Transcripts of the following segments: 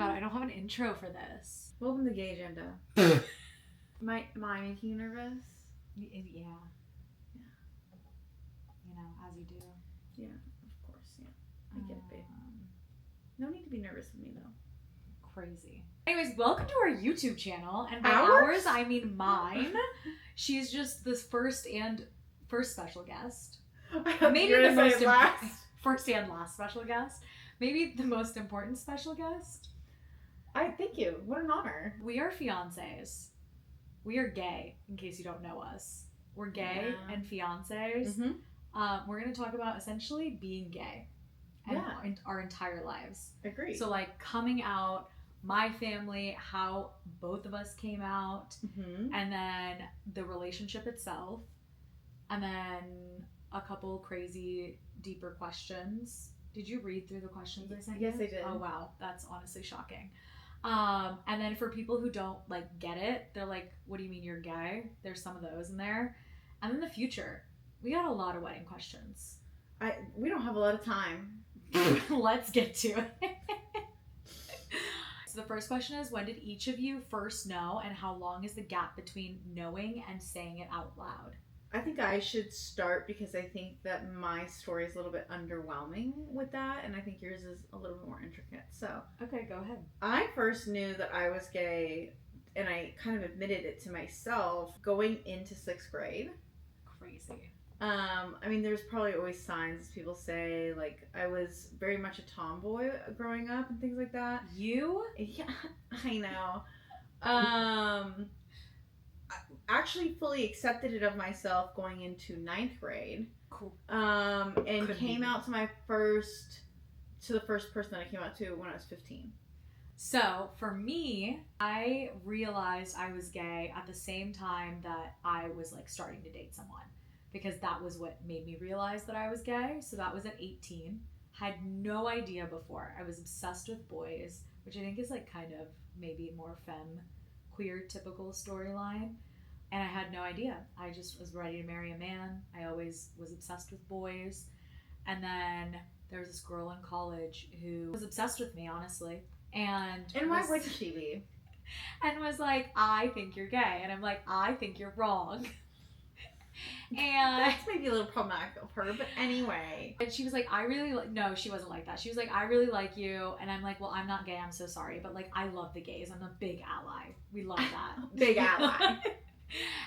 god, I don't have an intro for this. Welcome to Gay Agenda. Am I making you nervous? Yeah. You know, as you do. Yeah, of course, yeah. I get it, babe. No need to be nervous with me, though. Crazy. Anyways, welcome to our YouTube channel. And by Ours? ours, I mean mine. She's just this first special guest. Maybe the most first and last special guest. Maybe the most important special guest. I thank you. What an honor. We are fiancés. We are gay, in case you don't know us. We're gay and fiancés. Mm-hmm. We're going to talk about essentially being gay and our entire lives. Agreed. So like coming out, my family, how both of us came out, and then the relationship itself, and then a couple crazy, deeper questions. Did you read through the questions I sent you? Yes, I did. Oh wow, that's honestly shocking. And then for people who don't like get it, they're like, what do you mean you're gay? There's some of those in there. And then the future. We got a lot of wedding questions. We don't have a lot of time. Let's get to it. So the first question is, when did each of you first know, and how long is the gap between knowing and saying it out loud? I think I should start because I think that my story is a little bit underwhelming with that, and I think yours is a little bit more intricate. So, okay, go ahead. I first knew that I was gay, and I kind of admitted it to myself going into 6th grade. Crazy. I mean, there's probably always signs, as people say, like, I was very much a tomboy growing up and things like that. You? Yeah, I know. I actually fully accepted it of myself going into 9th grade. Cool. And came out to the first person that I came out to when I was 15. So, for me, I realized I was gay at the same time that I was, like, starting to date someone. Because that was what made me realize that I was gay. So that was at 18. Had no idea before. I was obsessed with boys, which I think is like kind of maybe more femme, queer typical storyline. And I had no idea. I just was ready to marry a man. I always was obsessed with boys. And then there was this girl in college who was obsessed with me, honestly. And why would she be? And was like, I think you're gay. And I'm like, I think you're wrong. And that's maybe a little problematic of her, but anyway. And she was like, no, she wasn't like that. She was like, I really like you. And I'm like, well, I'm not gay. I'm so sorry. But like, I love the gays. I'm a big ally. We love that. Big ally.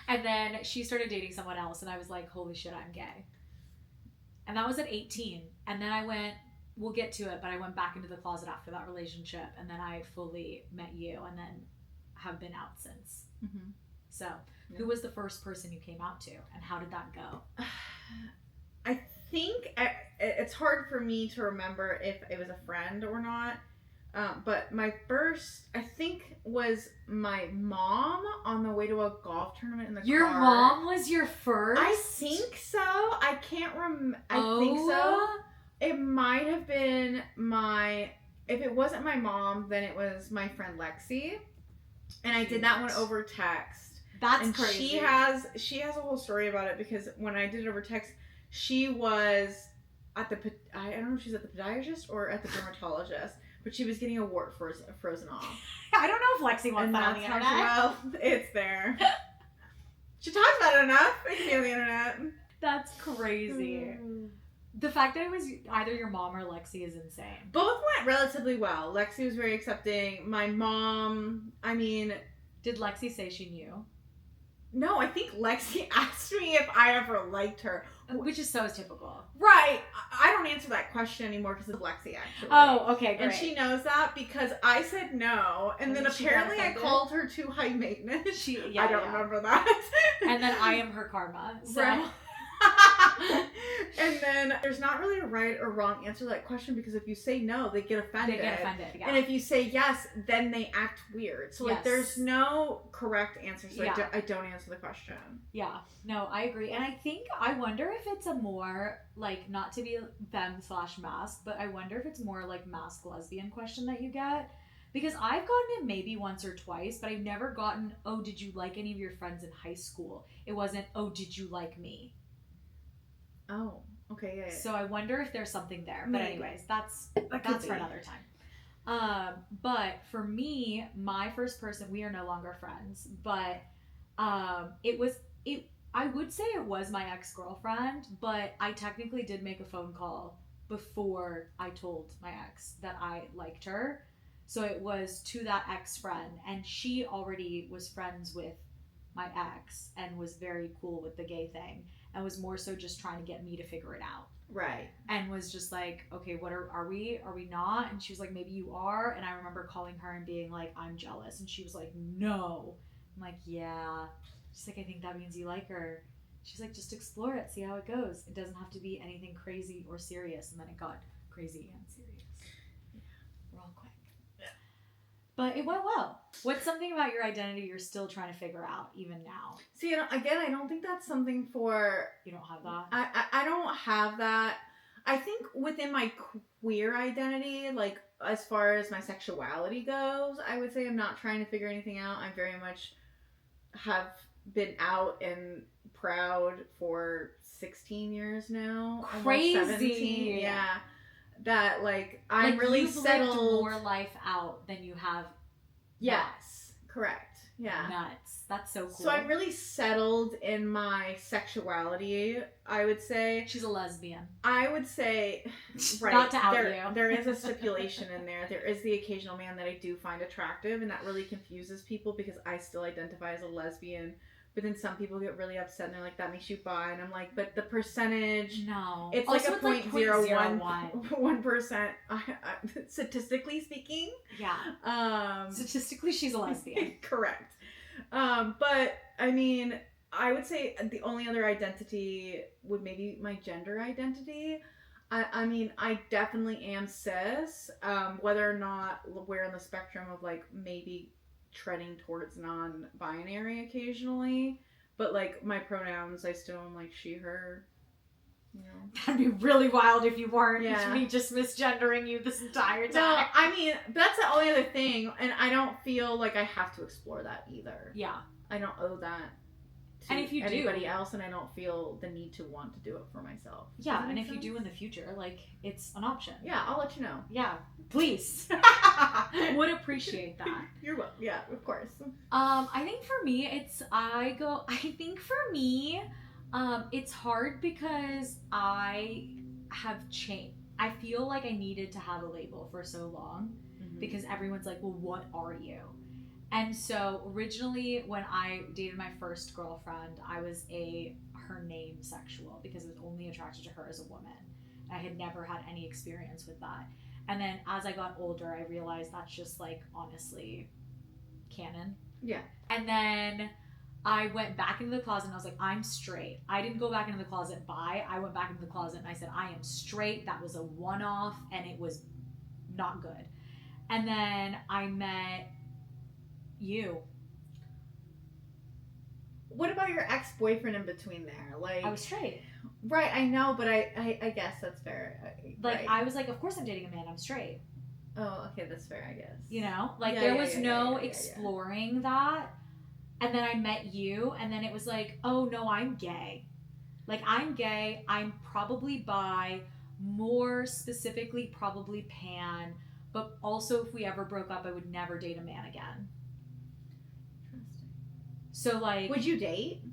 And then she started dating someone else. And I was like, holy shit, I'm gay. And that was at 18. And then we'll get to it, but I went back into the closet after that relationship. And then I fully met you and then have been out since. Mm-hmm. So, who was the first person you came out to, and how did that go? I think it's hard for me to remember if it was a friend or not, but my first, I think, was my mom on the way to a golf tournament in the car. Your mom was your first? I think so. I can't remember. I think so. It might have been if it wasn't my mom, then it was my friend Lexi. And I did that one over text. That's and crazy. She has a whole story about it because when I did it over text, she was at I don't know if she's at the podiatrist or at the dermatologist, but she was getting a wart frozen off. I don't know if Lexi wants that on the internet. Well, it's there. She talks about it enough. It can be on the internet. That's crazy. The fact that it was either your mom or Lexi is insane. Both went relatively well. Lexi was very accepting. My mom, I mean... Did Lexi say she knew? No, I think Lexi asked me if I ever liked her. Which is so typical. Right. I don't answer that question anymore because of Lexi, actually. Oh, okay, great. And she knows that because I said no, and then apparently I called her too high maintenance. I don't remember that. And then I am her karma. So. Right. And then there's not really a right or wrong answer to that question because if you say no, they get offended. Yeah. And if you say yes, then they act weird. So like there's no correct answer. So I don't answer the question. Yeah. No, I agree. And I wonder if it's a more like, not to be femme/mask, but I wonder if it's more like mask lesbian question that you get. Because I've gotten it maybe once or twice, but I've never gotten, oh, did you like any of your friends in high school? It wasn't, oh, did you like me? Oh, okay, yeah. So I wonder if there's something there. But anyways, that's for another time. But for me, my first person, we are no longer friends, but it was it. I would say it was my ex girlfriend, but I technically did make a phone call before I told my ex that I liked her. So it was to that ex friend, and she already was friends with my ex and was very cool with the gay thing, and was more so just trying to get me to figure it out. Right. And was just like, okay, what are we? Are we not? And she was like, maybe you are. And I remember calling her and being like, I'm jealous. And she was like, no. I'm like, yeah. She's like, I think that means you like her. She's like, just explore it, see how it goes. It doesn't have to be anything crazy or serious. And then it got crazy and serious. Yeah, real quick. Yeah. But it went well. What's something about your identity you're still trying to figure out even now? See, again, I don't think that's something for... You don't have that? I don't have that. I think within my queer identity, like, as far as my sexuality goes, I would say I'm not trying to figure anything out. I very much have been out and proud for 16 years now. Crazy. 17. Yeah. That, like, I'm like really you've settled. lived more life out than you have. Yes. Correct. Yeah. Nuts. That's so cool. So I'm really settled in my sexuality, I would say. She's a lesbian. I would say, right. Not to out you. There is a stipulation in there. There is the occasional man that I do find attractive, and that really confuses people because I still identify as a lesbian. But then some people get really upset and they're like, that makes you bi. And I'm like, but the percentage... No. It's also, like a it's 0.01%, 1%, statistically speaking. Yeah. Statistically, she's a lesbian. Correct. But, I mean, I would say the only other identity would maybe my gender identity. I mean, I definitely am cis. Whether or not we're on the spectrum of, like, maybe treading towards non-binary occasionally, but like my pronouns, I still am like she, her. You know, that'd be really wild if you weren't. Yeah. Me just misgendering you this entire time. No, I mean that's the only other thing, and I don't feel like I have to explore that either. Yeah, I don't owe that to and if you anybody else, and I don't feel the need to want to do it for myself. Yeah, and if you do in the future, like it's an option. Yeah, I'll let you know. Yeah, please. Would appreciate that. You're welcome. Yeah, of course. I think for me, it's hard because I have changed. I feel like I needed to have a label for so long because everyone's like, well, what are you? And so originally when I dated my first girlfriend, I was her name sexual because I was only attracted to her as a woman. I had never had any experience with that. And then as I got older, I realized that's just like, honestly, canon. Yeah. And then I went back into the closet and I was like, I'm straight. I didn't go back into the closet bi. I went back into the closet and I said, I am straight. That was a one-off and it was not good. And then I met you. What about your ex-boyfriend in between there? Like, I was straight. Right, I know, but I guess that's fair. Like, right. I was like, of course I'm dating a man, I'm straight. Oh, okay, that's fair, I guess. You know? Like, there was no exploring that. And then I met you, and then it was like, oh, no, I'm gay. Like, I'm gay, I'm probably bi, more specifically probably pan, but also if we ever broke up, I would never date a man again. Interesting. So, like... Would you date?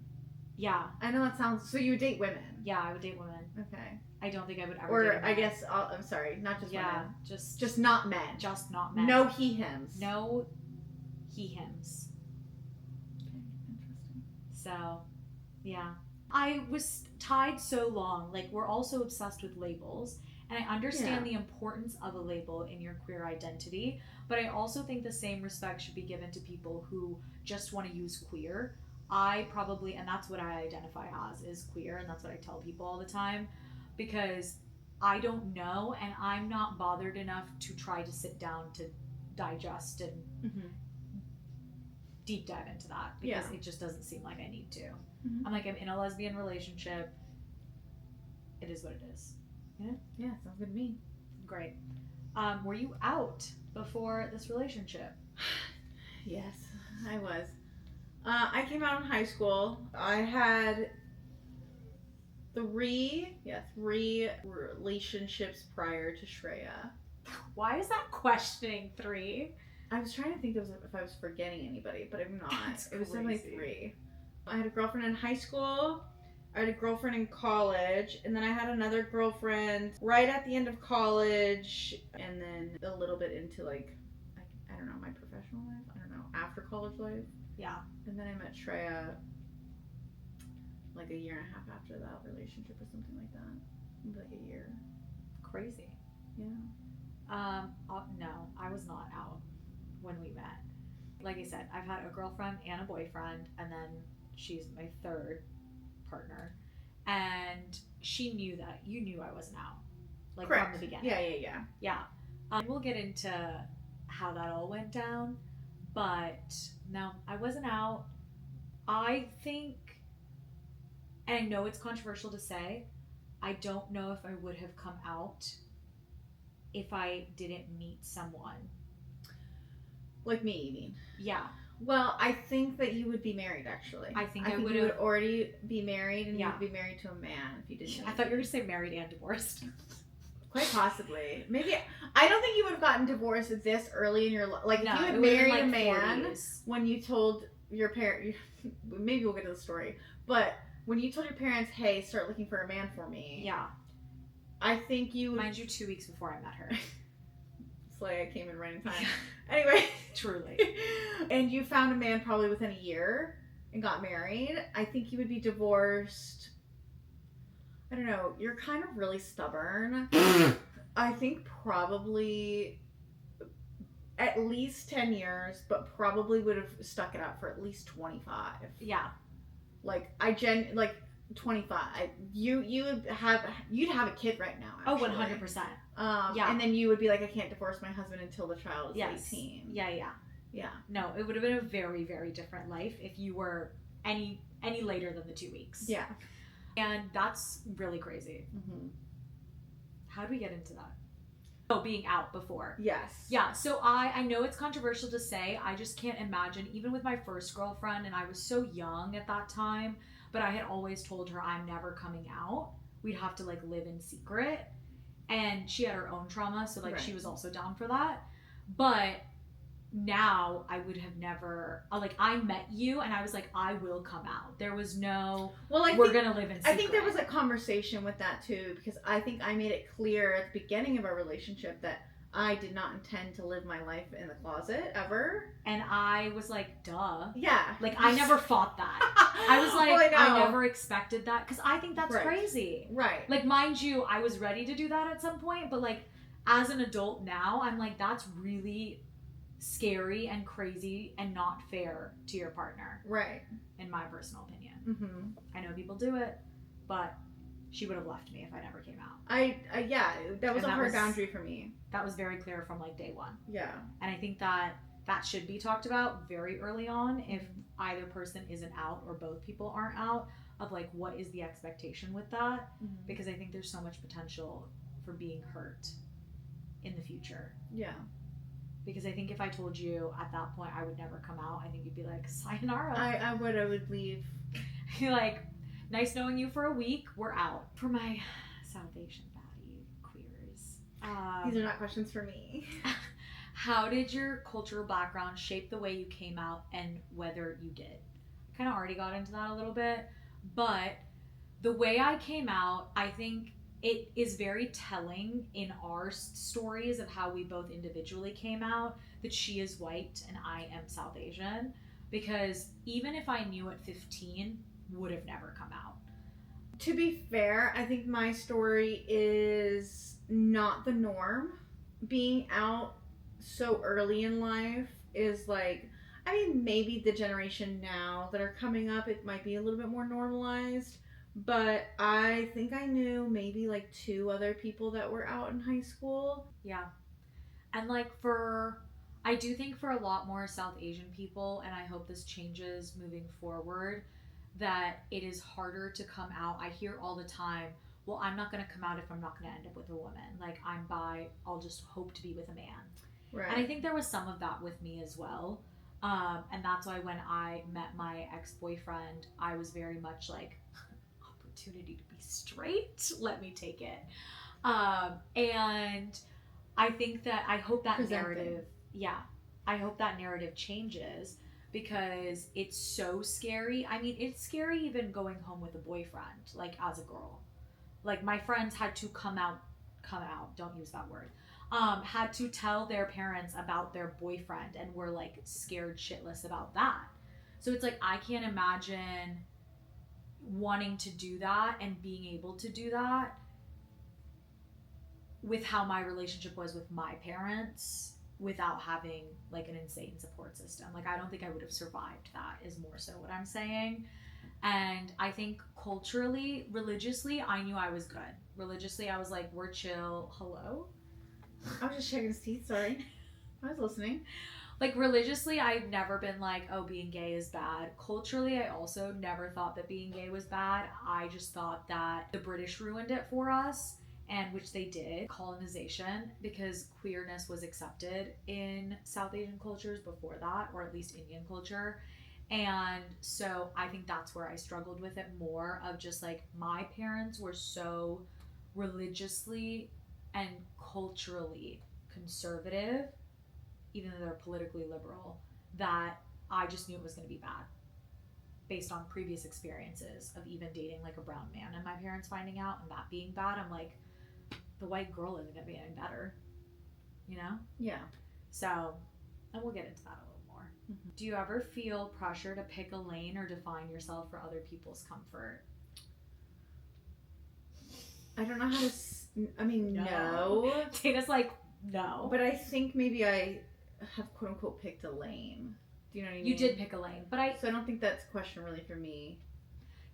Yeah. I know that sounds... So you would date women? Yeah, I would date women. Okay. I don't think I would ever date a man. Or, I guess, I'm sorry, not just women. Just not men. Just not men. No he-hims. No he-hims. Okay, interesting. So, yeah. I was tied so long. Like, we're also obsessed with labels. And I understand the importance of a label in your queer identity. But I also think the same respect should be given to people who just want to use queer. I probably, and that's what I identify as, is queer. And that's what I tell people all the time. Because I don't know, and I'm not bothered enough to try to sit down to digest and deep dive into that. Because it just doesn't seem like I need to. I'm like, I'm in a lesbian relationship. It is what it is. Yeah? Yeah, sounds good to me. Great. Were you out before this relationship? Yes, I was. I came out in high school. I had three relationships prior to Shreya. Why is that questioning 3? I was trying to think if I was forgetting anybody, but I'm not. That's It was definitely crazy. 3. I had a girlfriend in high school. I had a girlfriend in college, and then I had another girlfriend right at the end of college, and then a little bit into like I don't know, my professional life. I don't know, after college life. Yeah. And then I met Shreya like a year and a half after that relationship or something like that. Maybe like a year. Crazy. Yeah. No, I was not out when we met. Like I said, I've had a girlfriend and a boyfriend, and then she's my 3rd partner. And she knew that. You knew I wasn't out. Like, Correct. from the beginning. Yeah. Yeah. We'll get into how that all went down. But no, I wasn't out. I think, and I know it's controversial to say, I don't know if I would have come out if I didn't meet someone. Like me, you mean? Yeah. Well, I think that you would be married, actually. I think you would already be married, and you'd be married to a man if you didn't. I thought you were going to say married and divorced. Quite possibly. Maybe. I don't think you would have gotten divorced this early in your life. Like, No, if you it had would've been, married like, a man 40s. when you told your parent, maybe we'll get to the story, but when you told your parents, hey, start looking for a man for me. Yeah. I think you would. Mind you, 2 weeks before I met her. Slay, I came in right in time. Anyway. Truly. And you found a man probably within a year and got married. I think you would be divorced. I don't know. You're kind of really stubborn. I think probably at least 10 years, but probably would have stuck it out for at least 25. Yeah. Like, like 25. You'd have a kid right now, actually. Oh, 100%. Yeah. And then you would be like, I can't divorce my husband until the child is 18. Yeah. No, it would have been a very, very different life if you were any later than the 2 weeks. Yeah. And that's really crazy. Mm-hmm. How do we get into that? Oh, being out before. Yes. Yeah, so I know it's controversial to say. I just can't imagine, even with my first girlfriend, and I was so young at that time, but I had always told her I'm never coming out. We'd have to like live in secret. And she had her own trauma, so like she was also down for that. But now I would have never, like, I met you and I was like, I will come out. There was no, we're gonna live in secret. I think there was a conversation with that too, because I think I made it clear at the beginning of our relationship that I did not intend to live my life in the closet ever. And I was like, duh. Yeah. Like, I never thought that. I was like, I never expected that, because I think that's crazy. Right. Like, mind you, I was ready to do that at some point, but like, as an adult now, I'm like, that's really scary and crazy and not fair to your partner. Right. In my personal opinion. Mm-hmm. I know people do it, but she would have left me if I never came out. Yeah, that was a hard boundary for me. That was very clear from like day one. Yeah. And I think that should be talked about very early on if either person isn't out or both people aren't out, of like, what is the expectation with that? Mm-hmm. Because I think there's so much potential for being hurt in the future. Yeah. Because I think if I told you at that point I would never come out, I think you'd be like, sayonara. I would leave. You're like, nice knowing you for a week, we're out. For my Salvation baddie queers. These are not questions for me. How did your cultural background shape the way you came out and whether you did? I kind of already got into that a little bit, but the way I came out, I think it is very telling in our stories of how we both individually came out that she is white and I am South Asian, because even if I knew at 15, would have never come out. To be fair, I think my story is not the norm. Being out so early in life is like, I mean, maybe the generation now that are coming up, it might be a little bit more normalized. But I think I knew maybe like 2 other people that were out in high school. Yeah. And like I do think for a lot more South Asian people, and I hope this changes moving forward, that it is harder to come out. I hear all the time, well, I'm not going to come out if I'm not going to end up with a woman. Like, I'm bi, I'll just hope to be with a man. Right. And I think there was some of that with me as well. And that's why when I met my ex-boyfriend, I was very much like, opportunity to be straight, let me take it. And I think that I hope that Presenting. narrative, yeah, I hope that narrative changes because it's so scary. I mean, it's scary even going home with a boyfriend, like as a girl. Like my friends had to come out, don't use that word. Had to tell their parents about their boyfriend and were like scared shitless about that. So it's like I can't imagine wanting to do that and being able to do that with how my relationship was with my parents without having like an insane support system. Like I don't think I would have survived that is more so what I'm saying. And I think culturally, religiously, I knew I was good. Religiously, I was like, we're chill. Hello? I was just checking his teeth. Sorry, I was listening. Like religiously, I've never been like, oh, being gay is bad. Culturally, I also never thought that being gay was bad. I just thought that the British ruined it for us, and which they did, colonization, because queerness was accepted in South Asian cultures before that, or at least Indian culture. And so I think that's where I struggled with it more of just like my parents were so religiously and culturally conservative even though they're politically liberal, that I just knew it was going to be bad based on previous experiences of even dating like a brown man and my parents finding out and that being bad. I'm like, the white girl isn't going to be any better, you know? Yeah. So, and we'll get into that a little more. Mm-hmm. Do you ever feel pressure to pick a lane or define yourself for other people's comfort? I don't know how to. I mean, no. Dana's like, no. But I think maybe I have quote unquote picked a lane. Do you know what I mean? You did pick a lane, but So I don't think that's a question really for me.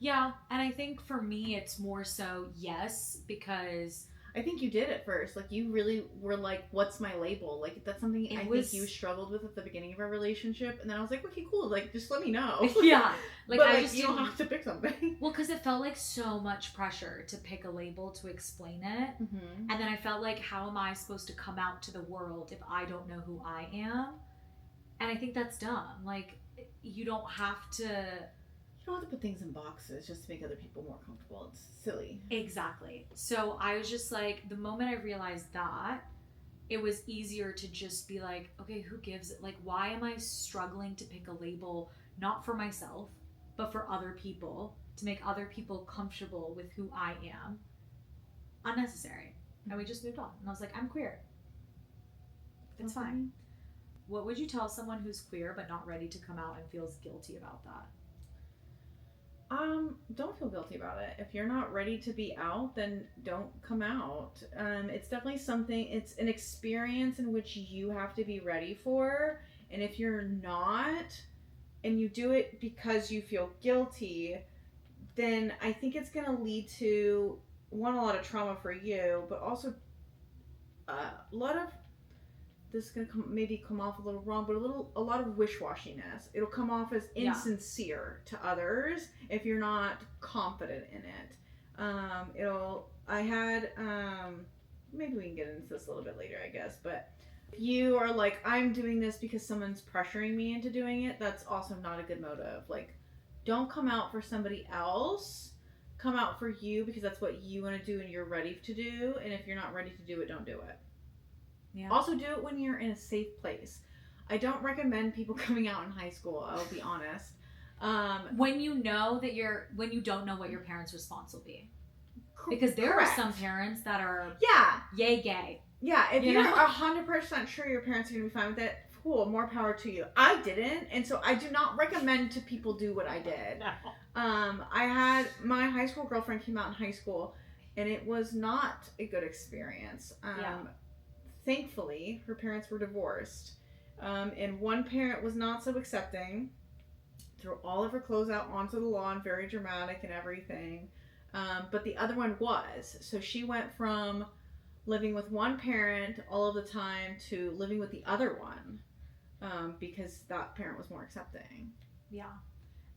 Yeah, and I think for me it's more so yes, because I think you did at first. Like you really were like, "What's my label?" Like that's something think you struggled with at the beginning of our relationship, and then I was like, "Okay, cool. Like just let me know." Yeah, like I just you don't have to pick something. Well, because it felt like so much pressure to pick a label to explain it, and then I felt like, how am I supposed to come out to the world if I don't know who I am? And I think that's dumb. Like you don't have to. You don't have to put things in boxes just to make other people more comfortable. It's silly. Exactly. So I was just like, the moment I realized that, it was easier to just be like, okay, who gives it? Like, why am I struggling to pick a label, not for myself, but for other people, to make other people comfortable with who I am? Unnecessary. And we just moved on. And I was like, I'm queer. It's fine. What would you tell someone who's queer but not ready to come out and feels guilty about that? Don't feel guilty about it. If you're not ready to be out, then don't come out. It's definitely something, it's an experience in which you have to be ready for. And if you're not, and you do it because you feel guilty, then I think it's going to lead to, one, a lot of trauma for you, but also a lot of, this is gonna come off a little wrong, but a lot of wish-washiness. It'll come off as insincere to others if you're not confident in it. I had maybe we can get into this a little bit later, I guess, but if you are like, I'm doing this because someone's pressuring me into doing it, that's also not a good motive. Like, don't come out for somebody else. Come out for you because that's what you want to do and you're ready to do. And if you're not ready to do it, don't do it. Yeah. Also, do it when you're in a safe place. I don't recommend people coming out in high school, I'll be honest. When you don't know what your parents' response will be. Because there are some parents that are yay gay. Yeah, if you're 100% sure your parents are going to be fine with it, cool, more power to you. I didn't, and so I do not recommend to people do what I did. No. I had my high school girlfriend came out in high school, and it was not a good experience. Thankfully, her parents were divorced, and one parent was not so accepting, threw all of her clothes out onto the lawn, very dramatic and everything, but the other one was. So she went from living with one parent all of the time to living with the other one, because that parent was more accepting. Yeah.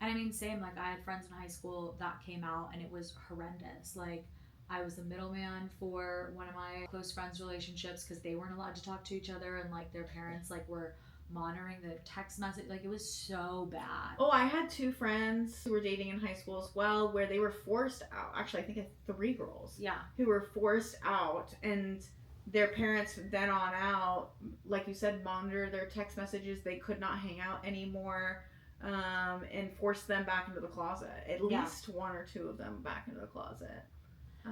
And I mean, same, like I had friends in high school that came out and it was horrendous. Like, I was the middleman for one of my close friends' relationships because they weren't allowed to talk to each other, and like their parents like were monitoring the text message. Like, it was so bad. Oh, I had two friends who were dating in high school as well, where they were forced out. Actually, I think I had 3 girls. Yeah. Who were forced out, and their parents then on out, like you said, monitor their text messages. They could not hang out anymore, and force them back into the closet. At least one or two of them back into the closet.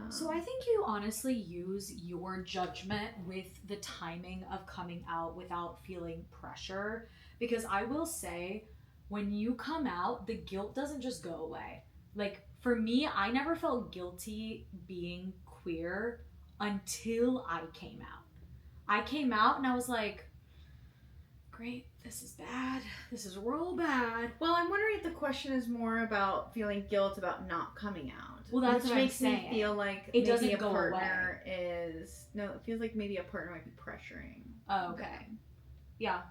So I think you honestly use your judgment with the timing of coming out without feeling pressure. Because I will say, when you come out, the guilt doesn't just go away. Like, for me, I never felt guilty being queer until I came out. I came out and I was like, great, this is bad. This is real bad. Well, I'm wondering if the question is more about feeling guilt about not coming out. Well, that's which what makes I'm me saying. feel like It maybe doesn't a go partner is no. It feels like maybe a partner might be pressuring. Oh, okay. them, Yeah.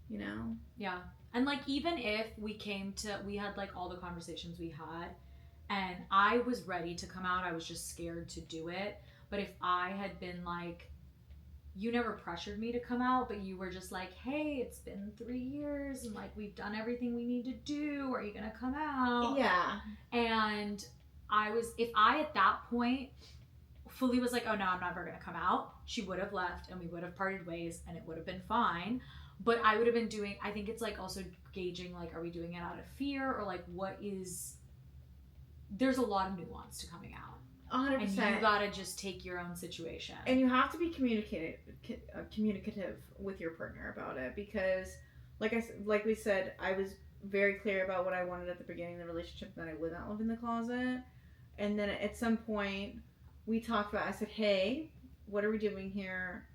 You know. Yeah. And like, even if we had like all the conversations we had, and I was ready to come out, I was just scared to do it. But if I had been like, you never pressured me to come out, but you were just like, hey, it's been 3 years and like we've done everything we need to do. Are you gonna come out? Yeah. And if I at that point fully was like, oh no, I'm never gonna come out, she would have left and we would have parted ways and it would have been fine. But I would have been doing, I think it's like also gauging, like, are we doing it out of fear, or like there's a lot of nuance to coming out. 100%. And you gotta just take your own situation. And you have to be communicative with your partner about it, because, like we said, I was very clear about what I wanted at the beginning of the relationship, that I would not live in the closet. And then at some point, we talked about. I said, "Hey, what are we doing here?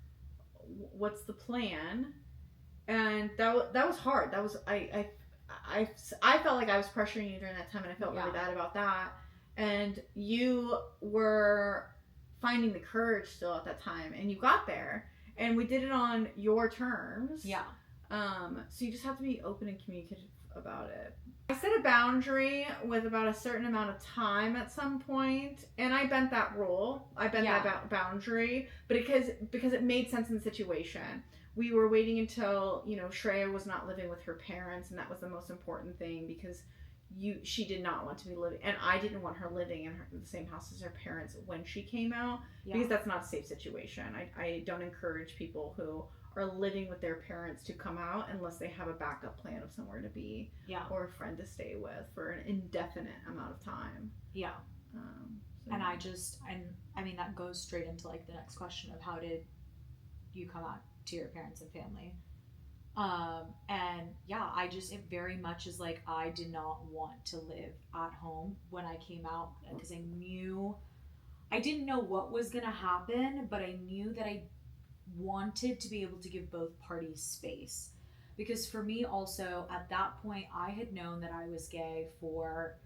What's the plan?" And that was hard. That was I felt like I was pressuring you during that time, and I felt really bad about that. And you were finding the courage still at that time, and you got there, and we did it on your terms. Yeah. So you just have to be open and communicative about it. I set a boundary with about a certain amount of time at some point, and I bent that rule. I bent that boundary, but because it made sense in the situation. We were waiting until, Shreya was not living with her parents, and that was the most important thing, because she did not want to be living, and I didn't want her living in the same house as her parents when she came out, because that's not a safe situation. I don't encourage people who are living with their parents to come out unless they have a backup plan of somewhere to be, or a friend to stay with for an indefinite amount of time. Yeah. And I mean, that goes straight into like the next question of, how did you come out to your parents and family? And yeah, it very much is like, I did not want to live at home when I came out, because I didn't know what was gonna happen, but I knew that I wanted to be able to give both parties space. Because for me also, at that point, I had known that I was gay for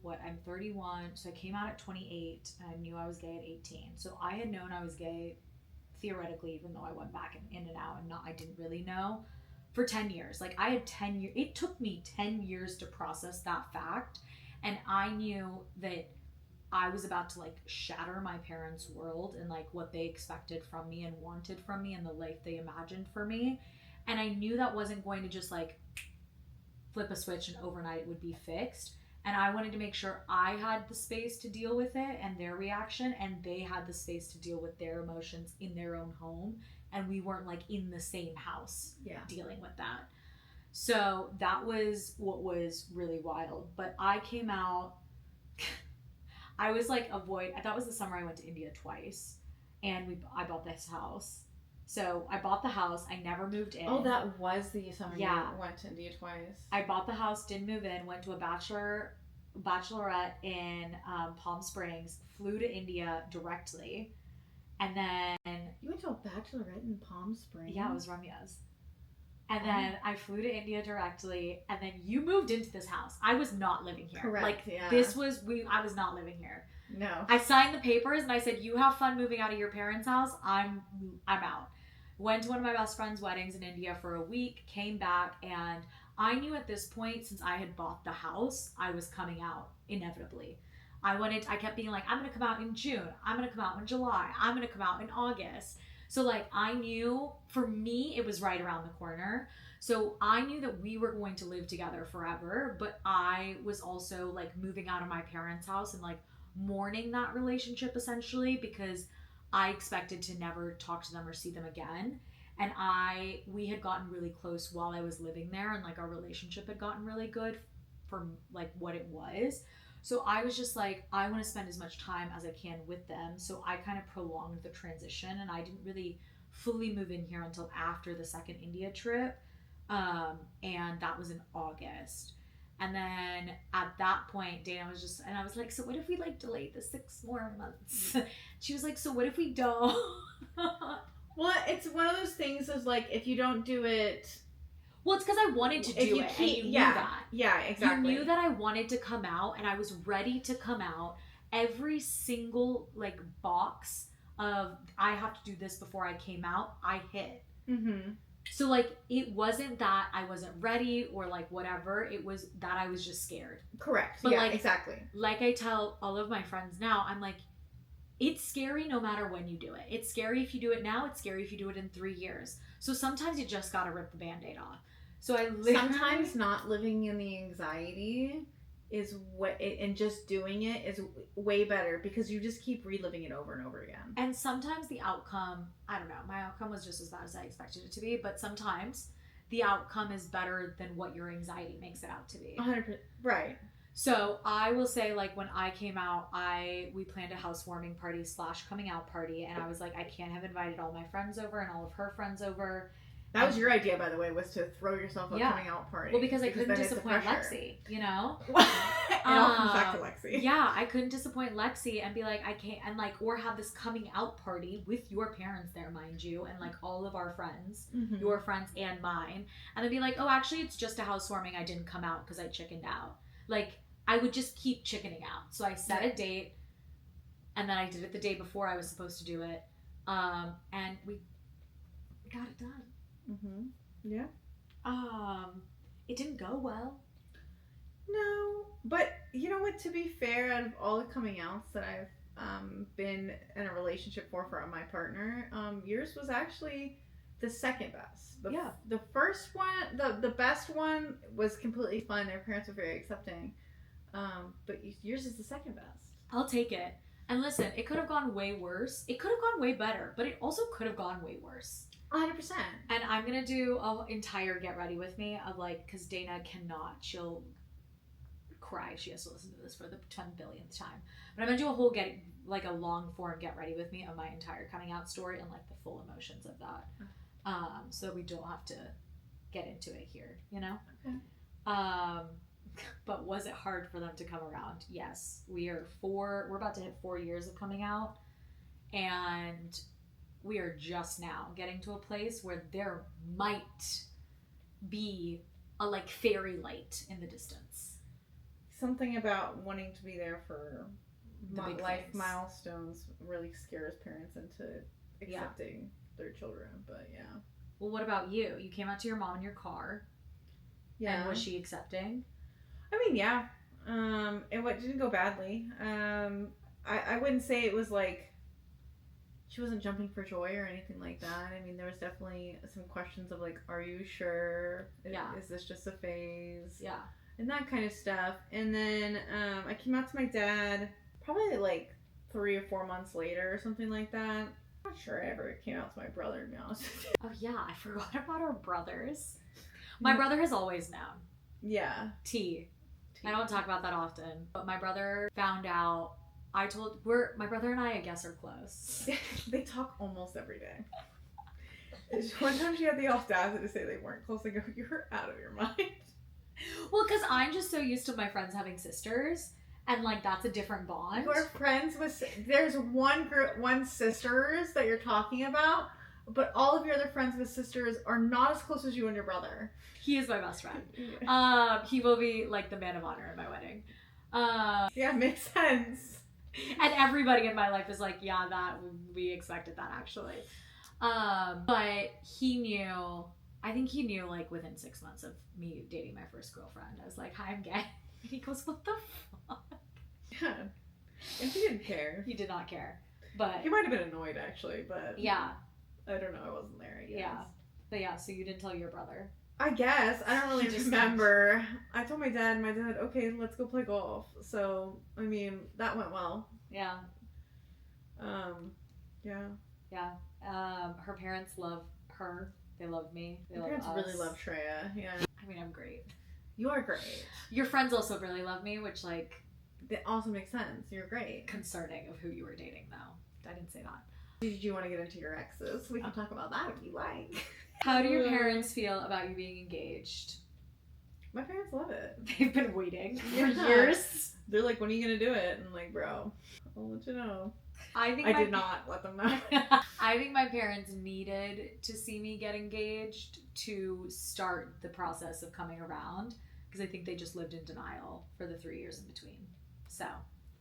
I'm 31, so I came out at 28, and I knew I was gay at 18. So I had known I was gay theoretically, even though I went back in and out, and I didn't really know, for 10 years. Like, I had 10 years. It took me 10 years to process that fact. And I knew that I was about to like shatter my parents' world and like what they expected from me and wanted from me and the life they imagined for me. And I knew that wasn't going to just like flip a switch and overnight it would be fixed. And I wanted to make sure I had the space to deal with it and their reaction, and they had the space to deal with their emotions in their own home. And we weren't like in the same house dealing with that. So that was what was really wild. But I came out, I was like that was the summer I went to India twice, and I bought this house. So I bought the house. I never moved in. Oh, that was the summer you went to India twice. I bought the house, didn't move in, went to a bachelorette in Palm Springs, flew to India directly, and then... You went to a bachelorette in Palm Springs? Yeah, it was Ramya's. And then I flew to India directly, and then you moved into this house. I was not living here. Correct, like, yeah. I was not living here. No. I signed the papers, and I said, you have fun moving out of your parents' house. I'm out. Went to one of my best friend's weddings in India for a week, came back, and I knew at this point, since I had bought the house, I was coming out inevitably. I kept being like, I'm going to come out in June. I'm going to come out in July. I'm going to come out in August. So like, I knew for me, it was right around the corner. So I knew that we were going to live together forever, but I was also like moving out of my parents' house and like mourning that relationship essentially, because I expected to never talk to them or see them again. And we had gotten really close while I was living there, and like our relationship had gotten really good for like what it was. So I was just like, I want to spend as much time as I can with them. So I kind of prolonged the transition, and I didn't really fully move in here until after the second India trip. And that was in August. And then at that point, Dana was just, and I was like, so what if we like delay the 6 more months? She was like, so what if we don't? Well, it's one of those things is like, if you don't do it. Well, it's because I wanted to do it, and you knew that. Yeah, exactly. You knew that I wanted to come out, and I was ready to come out. Every single like box of I have to do this before I came out, I hit. Mm-hmm. So like, it wasn't that I wasn't ready or like whatever. It was that I was just scared. Correct. But yeah, like, exactly. Like I tell all of my friends now, I'm like, it's scary no matter when you do it. It's scary if you do it now. It's scary if you do it in 3 years. So sometimes you just gotta rip the Band-Aid off. So I literally... Sometimes not living in the anxiety is what, and just doing it is way better because you just keep reliving it over and over again. And sometimes the outcome, I don't know, my outcome was just as bad as I expected it to be, but sometimes the outcome is better than what your anxiety makes it out to be. 100%. Right. So I will say, like, when I came out, we planned a housewarming party / coming out party, and I was like, I can't have invited all my friends over and all of her friends over. That was your idea, by the way, was to throw yourself a coming out party. Well, because I couldn't disappoint Lexi, you know? It all comes back to Lexi. Yeah, I couldn't disappoint Lexi and be like, I can't, and like, or have this coming out party with your parents there, mind you, and like all of our friends, your friends and mine, and then be like, oh, actually, it's just a housewarming. I didn't come out because I chickened out. Like, I would just keep chickening out. So I set a date, and then I did it the day before I was supposed to do it, and we got it done. Yeah. It didn't go well. No, but you know what? To be fair, out of all the coming outs that I've been in a relationship for my partner, yours was actually the second best. The first one, the best one was completely fun. Their parents were very accepting. But yours is the second best. I'll take it. And listen, it could have gone way worse. It could have gone way better, but it also could have gone way worse. 100%. And I'm gonna do an entire get ready with me of like, because Dana cannot. She'll cry. She has to listen to this for the 10 billionth time. But I'm gonna do a whole a long form get ready with me of my entire coming out story and like the full emotions of that. So we don't have to get into it here, you know? Okay. But was it hard for them to come around? Yes. We're about to hit 4 years of coming out, and we are just now getting to a place where there might be a like fairy light in the distance. Something about wanting to be there for life things. Milestones really scares parents into accepting their children, but yeah. Well, what about you? You came out to your mom in your car. Yeah. And was she accepting? I mean, yeah. It didn't go badly. I wouldn't say it was like she wasn't jumping for joy or anything like that. I mean, there was definitely some questions of like, are you sure? Yeah. Is this just a phase? Yeah. And that kind of stuff. And then I came out to my dad probably like 3 or 4 months later or something like that. I'm not sure I ever came out to my brother, to be honest with you. Oh yeah, I forgot about our brothers. My brother has always known. Yeah. T. I don't talk about that often, but my brother found out. My brother and I guess, are close. They talk almost every day. One time she had the audacity to say they weren't close. I go, you're out of your mind. Well, because I'm just so used to my friends having sisters, and like that's a different bond. We're friends with. There's one sisters that you're talking about, but all of your other friends with sisters are not as close as you and your brother. He is my best friend. He will be like the man of honor at my wedding. Yeah, makes sense. And everybody in my life is like, yeah, we expected that actually. But he knew. I think he knew like within 6 months of me dating my first girlfriend. I was like, hi, I'm gay. And he goes, what the fuck? Yeah. And he didn't care. He did not care. But he might have been annoyed actually, but yeah. I don't know, I wasn't there, I guess. Yeah. But yeah, so you didn't tell your brother. I guess. I don't really remember. I told my dad, okay, let's go play golf. So, I mean, that went well. Yeah. Yeah. Yeah. Her parents love her. They love me. They My love parents us. really love Shreya. Yeah. I mean, I'm great. You are great. Your friends also really love me, which, like, That also makes sense. You're great. concerning of who you were dating, though. I didn't say that. Did you want to get into your exes? We can talk about that if you like. How do your parents feel about you being engaged? My parents love it. They've been waiting for Yeah. years. They're like, when are you going to do it? And I'm like, bro, I'll let you know. I think I my did not let them know. I think my parents needed to see me get engaged to start the process of coming around, because I think they just lived in denial for the 3 years in between. So,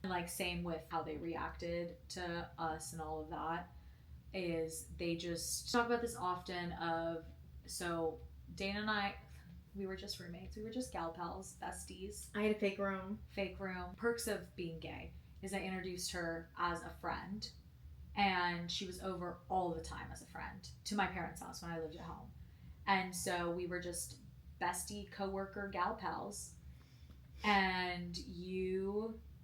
and like, same with how they reacted to us and all of that, is they just talk about this often of, so Dana and I, we were just roommates. We were just gal pals, besties. I had a fake room. Fake room. Perks of being gay is I introduced her as a friend, and she was over all the time as a friend to my parents' house when I lived at home. And so we were just bestie, coworker, gal pals. And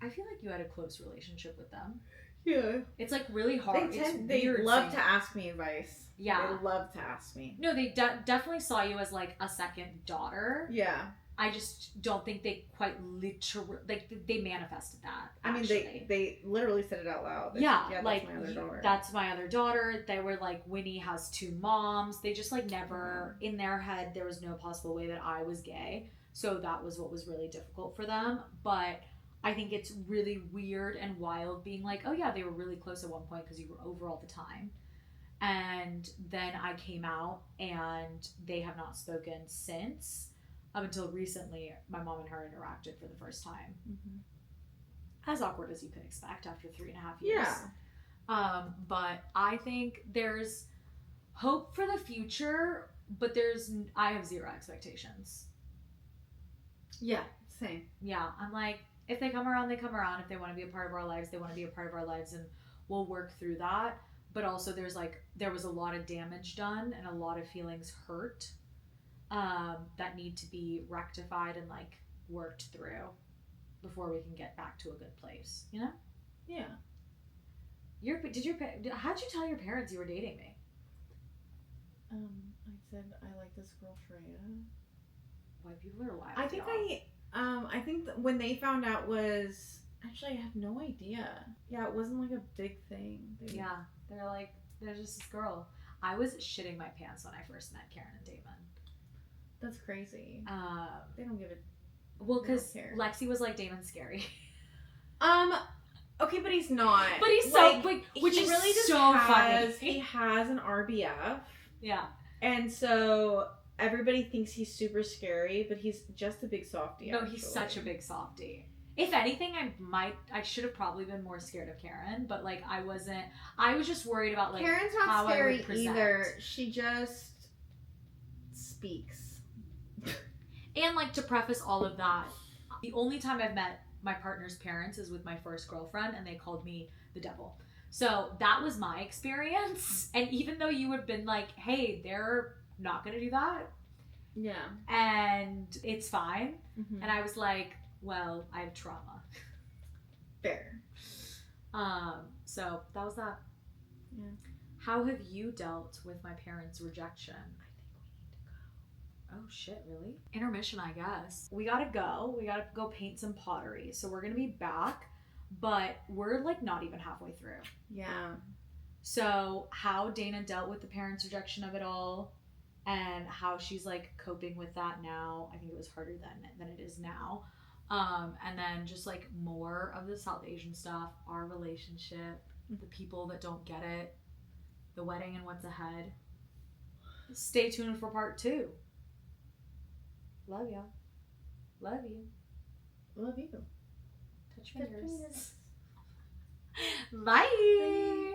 I feel like you had a close relationship with them. Yeah. It's like really hard. They love to ask me advice. Yeah. They love to ask me. No, they definitely saw you as like a second daughter. Yeah. I just don't think they quite literally, like, they manifested that. I mean, they literally said it out loud. They Yeah, said, like, that's my other daughter. That's my other daughter. They were like, Winnie has 2 moms. They just, like, never, in their head, there was no possible way that I was gay. So that was what was really difficult for them. But I think it's really weird and wild being like, oh yeah, they were really close at one point because you were over all the time. And then I came out and they have not spoken since. Up until recently, my mom and her interacted for the first time. Mm-hmm. As awkward as you could expect after 3.5 years. Yeah. But I think there's hope for the future, but I have zero expectations. Yeah, same. Yeah, I'm like, if they come around, they come around. If they want to be a part of our lives, they want to be a part of our lives, and we'll work through that. But also there was a lot of damage done and a lot of feelings hurt. That need to be rectified and like worked through before we can get back to a good place, you know? Yeah. How'd you tell your parents you were dating me? I said I like this girl Shreya. White people are wild. I think that when they found out was actually, I have no idea. Yeah, it wasn't like a big thing. Yeah, they're like, there's just this girl. I was shitting my pants when I first met Karen and Damon. That's crazy. They don't give it. Well, because Lexi was like, Damon's scary. Okay, but he's not. But he's like, so like, which he is really just so funny. He has an RBF. Yeah. And so everybody thinks he's super scary, but he's just a big softie. No, he's such a big softie. If anything, I should have probably been more scared of Karen, but like I wasn't. I was just worried about like Karen's not how scary I would present. either. She just speaks. And like, to preface all of that, the only time I've met my partner's parents is with my first girlfriend, and they called me the devil. So that was my experience. And even though you had been like, hey, they're not gonna do that. Yeah. And it's fine. Mm-hmm. And I was like, well, I have trauma. Fair. So that was that. Yeah. How have you dealt with my parents' rejection? Oh shit, really? Intermission, I guess. We gotta go paint some pottery. So we're gonna be back, but we're like not even halfway through. Yeah. So how Dana dealt with the parents' rejection of it all, and how she's like coping with that now. I think it was harder than it is now. And then just like more of the South Asian stuff, our relationship, the people that don't get it, the wedding and what's ahead. Stay tuned for part 2. Love y'all. Love you. Love you. Touch fingers. Touch fingers. Bye.